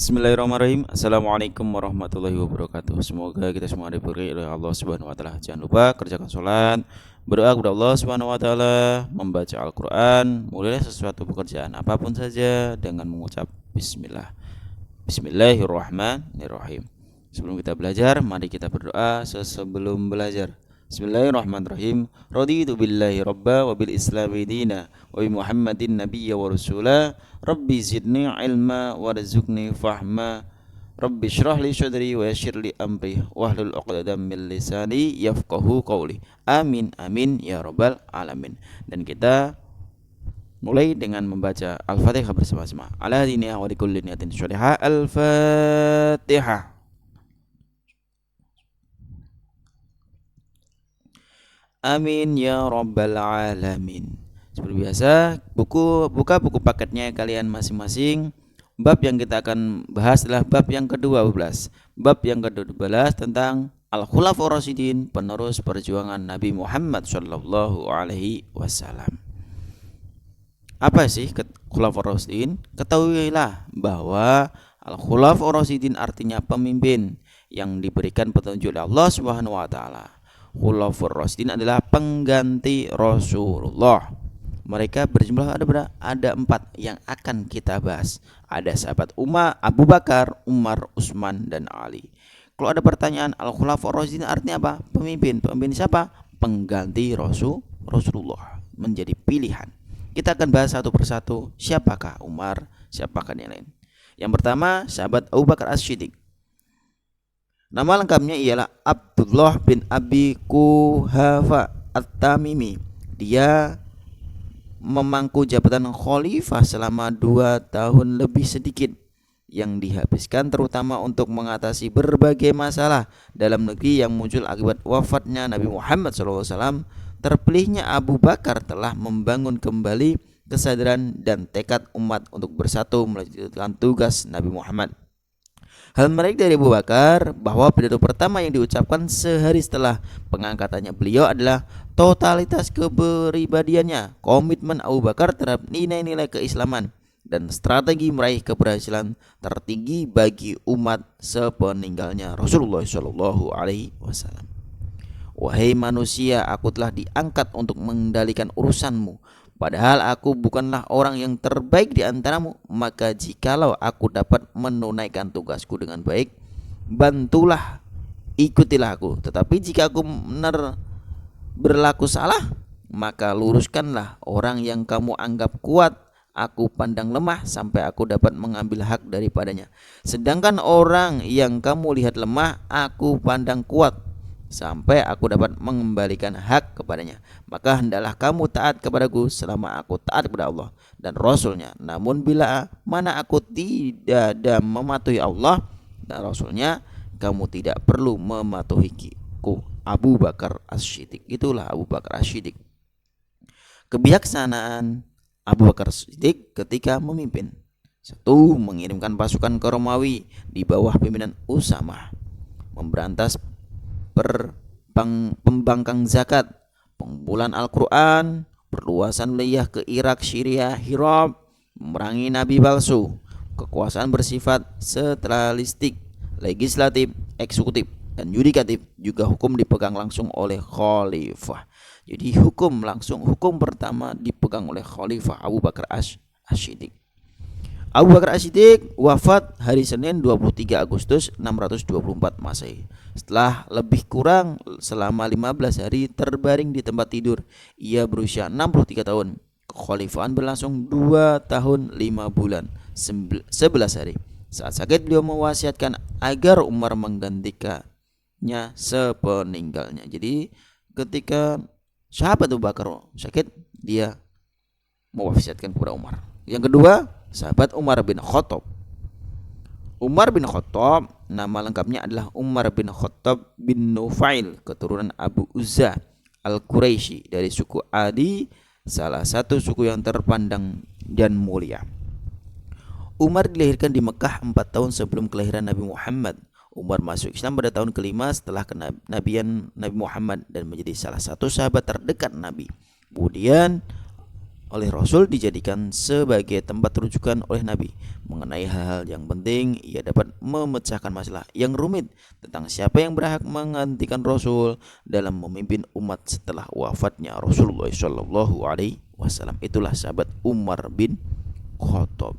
Bismillahirrahmanirrahim. Assalamualaikum warahmatullahi wabarakatuh. Semoga kita semua diberi oleh Allah Subhanahu wa taala. Jangan lupa kerjakan sholat, berdoa kepada Allah Subhanahu wa taala, membaca Al-Qur'an, mulailah sesuatu pekerjaan apapun saja dengan mengucap bismillah. Bismillahirrahmanirrahim. Sebelum kita belajar, mari kita berdoa sebelum belajar. Bismillahirrahmanirrahim. Raditu billahi rabba wa bil islami dina wa bi Muhammadin nabiyya wa rasula. Rabbi zidni ilma warzuqni fahma. Rabbi shrah li sadri wa yassir li amri wahlul 'uqdatam min lisani yafqahu qawli. Amin amin ya rabbal alamin. Dan kita mulai dengan membaca Al-Fatihah bersama-sama. Ala diniyah wa likulli niyatin syalihah. Al-Fatihah. Amin ya rabbal alamin. Seperti biasa, buka buku paketnya kalian masing-masing. Bab yang kita akan bahas adalah bab yang ke-12. Bab yang ke-12 tentang Al-Khulafaur Rasyidin, penerus perjuangan Nabi Muhammad sallallahu alaihi wasallam. Apa sih Khulafaur Rasyidin? Ketahuilah bahwa Al-Khulafaur Rasyidin artinya pemimpin yang diberikan petunjuk oleh Allah Subhanahu wa taala. Khulafaur Rasyidin adalah pengganti Rasulullah. Mereka berjumlah ada 4 yang akan kita bahas. Ada sahabat Abu Bakar, Umar, Utsman, dan Ali. Kalau ada pertanyaan, Al-Khulafaur Rasyidin artinya apa? Pemimpin. Pemimpin siapa? Pengganti Rasulullah, menjadi pilihan. Kita akan bahas satu persatu. Siapakah Umar? Siapakah yang lain? Yang pertama, sahabat Abu Bakar As-Siddiq. Nama lengkapnya ialah Abdullah bin Abi Quhafa At-Tamimi. Dia memangku jabatan khalifah selama 2 tahun lebih sedikit, yang dihabiskan terutama untuk mengatasi berbagai masalah dalam negeri yang muncul akibat wafatnya Nabi Muhammad SAW. Terpilihnya Abu Bakar telah membangun kembali kesadaran dan tekad umat untuk bersatu melanjutkan tugas Nabi Muhammad. Hal menarik dari Abu Bakar bahwa pidato pertama yang diucapkan sehari setelah pengangkatannya beliau adalah totalitas kepribadiannya, komitmen Abu Bakar terhadap nilai-nilai keislaman, dan strategi meraih keberhasilan tertinggi bagi umat sepeninggalnya Rasulullah Shallallahu Alaihi Wasallam. Wahai manusia, aku telah diangkat untuk mengendalikan urusanmu. Padahal aku bukanlah orang yang terbaik di antaramu, maka jikalau aku dapat menunaikan tugasku dengan baik, bantulah, ikutilah aku. Tetapi jika aku berlaku salah, maka luruskanlah. Orang yang kamu anggap kuat, aku pandang lemah sampai aku dapat mengambil hak daripadanya. Sedangkan orang yang kamu lihat lemah, aku pandang kuat sampai aku dapat mengembalikan hak kepadanya. Maka hendaklah kamu taat kepadaku selama aku taat kepada Allah dan Rasulnya. Namun bila mana aku tidak mematuhi Allah dan Rasulnya, kamu tidak perlu mematuhiku. Abu Bakar As-Siddiq. Itulah Abu Bakar As-Siddiq. Kebijaksanaan Abu Bakar As-Siddiq ketika memimpin. 1. Mengirimkan pasukan ke Romawi di bawah pimpinan Usamah, memberantas pembangkang zakat, pengumpulan Al-Quran, perluasan wilayah ke Irak, Syria, Hirab, memerangi nabi palsu. Kekuasaan bersifat sentralistik, legislatif, eksekutif, dan yudikatif. Juga hukum dipegang langsung oleh khalifah. Jadi hukum pertama dipegang oleh khalifah Abu Bakar As-Siddiq. Abu Bakar As-Siddiq wafat hari Senin 23 Agustus 624 Masehi. Setelah lebih kurang selama 15 hari terbaring di tempat tidur, ia berusia 63 tahun. Kekhalifahan berlangsung 2 tahun 5 bulan 11 hari. Saat sakit beliau mewasiatkan agar Umar menggantikannya sepeninggalnya. Jadi ketika sahabat Abu Bakar sakit, dia mewasiatkan kepada Umar. Yang kedua, sahabat Umar bin Khattab. Umar bin Khattab, nama lengkapnya adalah Umar bin Khattab bin Nufail, keturunan Abu Uzza Al-Quraisy dari suku Adi, salah satu suku yang terpandang dan mulia. Umar dilahirkan di Mekah 4 tahun sebelum kelahiran Nabi Muhammad. Umar masuk Islam pada tahun ke-5 setelah kenabian Nabi Muhammad dan menjadi salah satu sahabat terdekat Nabi. Kemudian oleh Rasul dijadikan sebagai tempat rujukan oleh Nabi mengenai hal-hal yang penting. Ia dapat memecahkan masalah yang rumit tentang siapa yang berhak menggantikan Rasul dalam memimpin umat setelah wafatnya Rasulullah Shallallahu Alaihi Wasallam. Itulah sahabat Umar bin Khattab.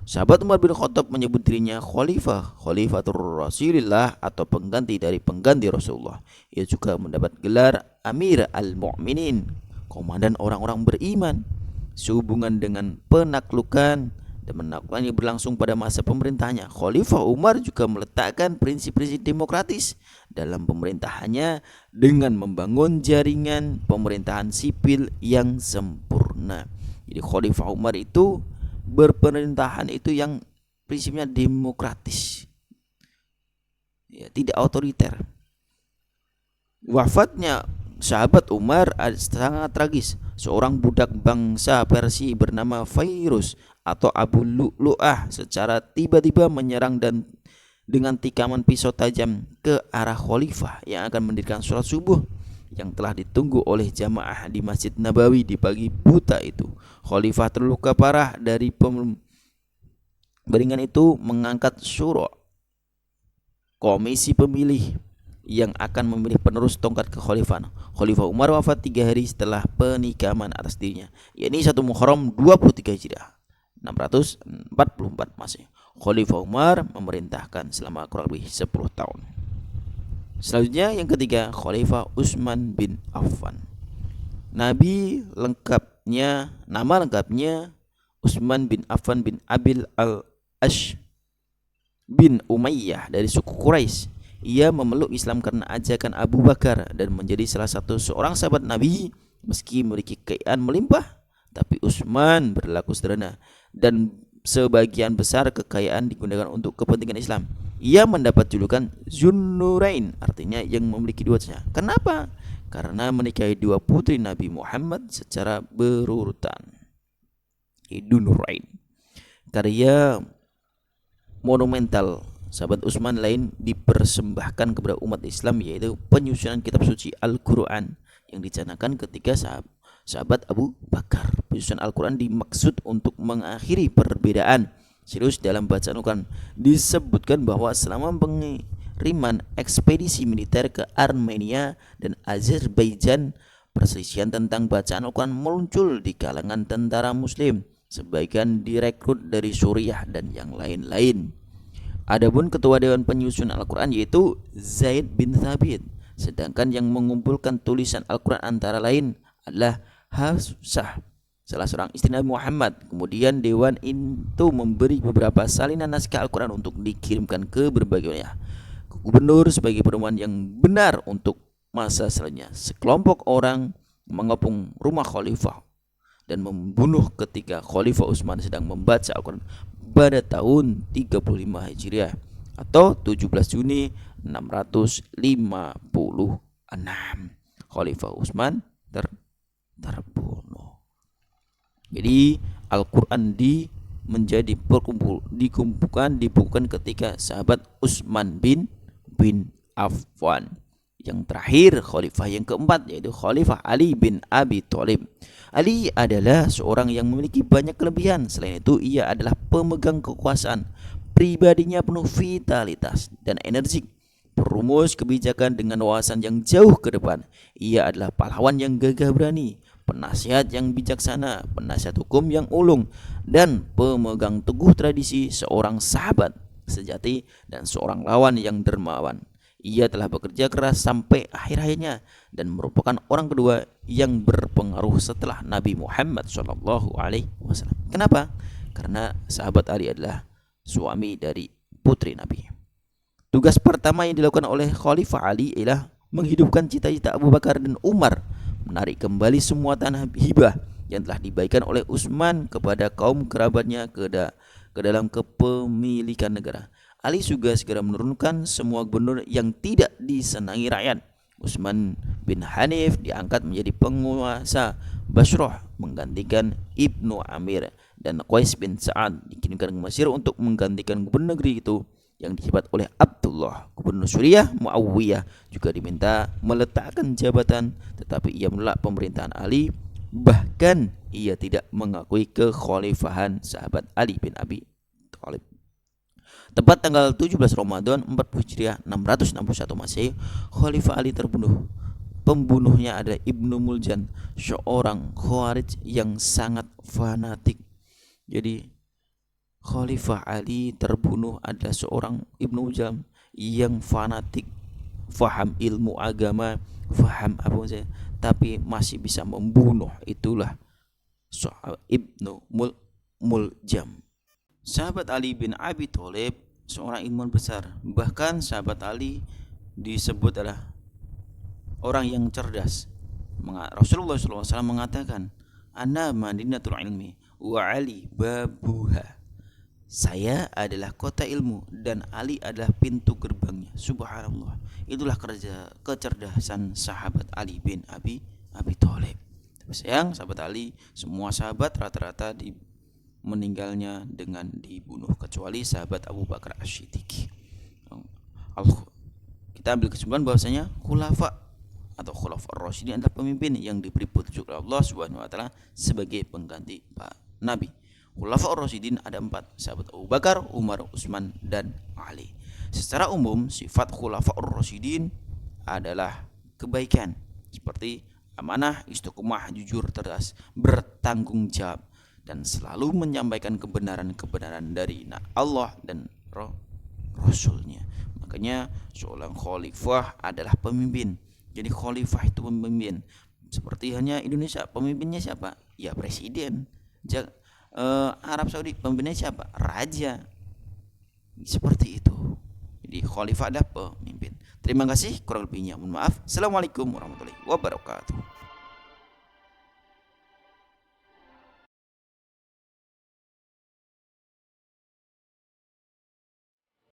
Sahabat Umar bin Khattab menyebut dirinya Khalifatur Rasulillah atau pengganti dari pengganti Rasulullah. Ia juga mendapat gelar Amir al-Mu'minin, komandan orang-orang beriman. Sehubungan dengan penaklukan dan penaklukan yang berlangsung pada masa pemerintahnya, Khalifah Umar juga meletakkan prinsip-prinsip demokratis dalam pemerintahannya dengan membangun jaringan pemerintahan sipil yang sempurna. Jadi Khalifah Umar itu berpemerintahan itu yang prinsipnya demokratis, ya, tidak otoriter. Wafatnya sahabat Umar sangat tragis. Seorang budak bangsa Persia bernama Fairuz atau Abu Lu'lu'ah secara tiba-tiba menyerang dan dengan tikaman pisau tajam ke arah khalifah yang akan mendirikan sholat subuh yang telah ditunggu oleh jamaah di Masjid Nabawi di pagi buta itu. Khalifah terluka parah dari beringan itu mengangkat syura, komisi pemilih yang akan memilih penerus tongkat kekhalifahan. Khalifah Umar wafat 3 hari setelah penikaman atas dirinya, yakni 1 Muharram 23 Hijriah 644 Masehi. Khalifah Umar memerintahkan selama kurang lebih 10 tahun. Selanjutnya yang ketiga, Khalifah Utsman bin Affan. Nama lengkapnya Utsman bin Affan bin Abil al-Ash bin Umayyah dari suku Quraisy. Ia memeluk Islam karena ajakan Abu Bakar dan menjadi salah satu seorang sahabat Nabi. Meski memiliki kekayaan melimpah, tapi Utsman berlaku sederhana dan sebagian besar kekayaan digunakan untuk kepentingan Islam. Ia mendapat julukan Zunnurain, artinya yang memiliki 2 wajah. Kenapa? Karena menikahi 2 putri Nabi Muhammad secara berurutan. Zunnurain. Karya monumental sahabat Utsman lain dipersembahkan kepada umat Islam, yaitu penyusunan kitab suci Al-Quran yang dicanangkan ketika sahabat Abu Bakar. Penyusunan Al-Quran dimaksud untuk mengakhiri perbedaan serius dalam bacaan Al-Quran. Disebutkan bahwa selama pengiriman ekspedisi militer ke Armenia dan Azerbaijan, perselisihan tentang bacaan Al-Quran muncul di kalangan tentara muslim. Sebagian direkrut dari Suriah dan yang lain-lain. Adapun ketua dewan penyusun Al-Quran yaitu Zaid bin Thabit, sedangkan yang mengumpulkan tulisan Al-Quran antara lain adalah Hafsah, salah seorang istri Nabi Muhammad. Kemudian dewan itu memberi beberapa salinan naskah Al-Quran untuk dikirimkan ke berbagai wilayah ke gubernur sebagai pedoman yang benar untuk masa selanjutnya. Sekelompok orang mengepung rumah khalifah dan membunuh ketika Khalifah Utsman sedang membaca Al-Quran pada tahun 35 Hijriah atau 17 Juni 656. Khalifah Utsman terbunuh. Jadi Al-Quran dibukukan ketika sahabat Utsman bin Affan. Yang terakhir, khalifah yang keempat, yaitu Khalifah Ali bin Abi Thalib. Ali adalah seorang yang memiliki banyak kelebihan. Selain itu, ia adalah pemegang kekuasaan. Pribadinya penuh vitalitas dan energik, perumus kebijakan dengan wawasan yang jauh ke depan. Ia adalah pahlawan yang gagah berani, penasihat yang bijaksana, penasihat hukum yang ulung, dan pemegang teguh tradisi, seorang sahabat sejati dan seorang lawan yang dermawan. Ia telah bekerja keras sampai akhir hayatnya dan merupakan orang kedua yang berpengaruh setelah Nabi Muhammad SAW. Kenapa? Karena sahabat Ali adalah suami dari putri Nabi. Tugas pertama yang dilakukan oleh Khalifah Ali ialah menghidupkan cita-cita Abu Bakar dan Umar, menarik kembali semua tanah hibah yang telah diberikan oleh Utsman kepada kaum kerabatnya ke dalam kepemilikan negara. Ali juga segera menurunkan semua gubernur yang tidak disenangi rakyat. Utsman bin Hanif diangkat menjadi penguasa Basrah menggantikan Ibnu Amir, dan Qais bin Sa'ad dikirimkan ke Mesir untuk menggantikan gubernur negeri itu yang dijabat oleh Abdullah. Gubernur Suriah Muawiyah juga diminta meletakkan jabatan, tetapi ia menolak pemerintahan Ali. Bahkan ia tidak mengakui kekhalifahan sahabat Ali bin Abi Thalib. Tepat tanggal 17 Ramadan 40 Hijriah 661 Masehi, Khalifah Ali terbunuh. Pembunuhnya adalah Ibnu Muljan, seorang Khawarij yang sangat fanatik. Jadi Khalifah Ali terbunuh adalah seorang Ibnu Muljan yang fanatik, faham ilmu agama, faham apa saja, tapi masih bisa membunuh. Itulah Ibnu Muljam. Sahabat Ali bin Abi Thalib seorang ilmuwan besar. Bahkan sahabat Ali disebut adalah orang yang cerdas. Rasulullah SAW mengatakan, "Ana madinatul ilmi wa Ali babuha." Saya adalah kota ilmu dan Ali adalah pintu gerbangnya. Subhanallah. Itulah kecerdasan sahabat Ali bin Abi Thalib. Sayang sahabat Ali, semua sahabat rata-rata meninggalnya dengan dibunuh kecuali sahabat Abu Bakar As-Siddiq. Kita ambil kesimpulan bahwasanya khulafa atau khulafa ar-rasyidin adalah pemimpin yang diberi petunjuk oleh Allah Subhanahu wa taala sebagai pengganti Pak Nabi. Khulafa ar-rasyidin ada 4, sahabat Abu Bakar, Umar, Utsman dan Ali. Secara umum sifat khulafa ar-rasyidin adalah kebaikan seperti amanah, istiqomah, jujur, cerdas, bertanggung jawab dan selalu menyampaikan kebenaran-kebenaran dari Allah dan Rasulnya. Makanya seorang khalifah adalah pemimpin. Jadi khalifah itu pemimpin. Seperti hanya Indonesia, pemimpinnya siapa? Ya presiden. Arab Saudi pemimpinnya siapa? Raja. Seperti itu. Jadi khalifah adalah pemimpin. Terima kasih, kurang lebihnya mohon maaf. Assalamualaikum warahmatullahi wabarakatuh.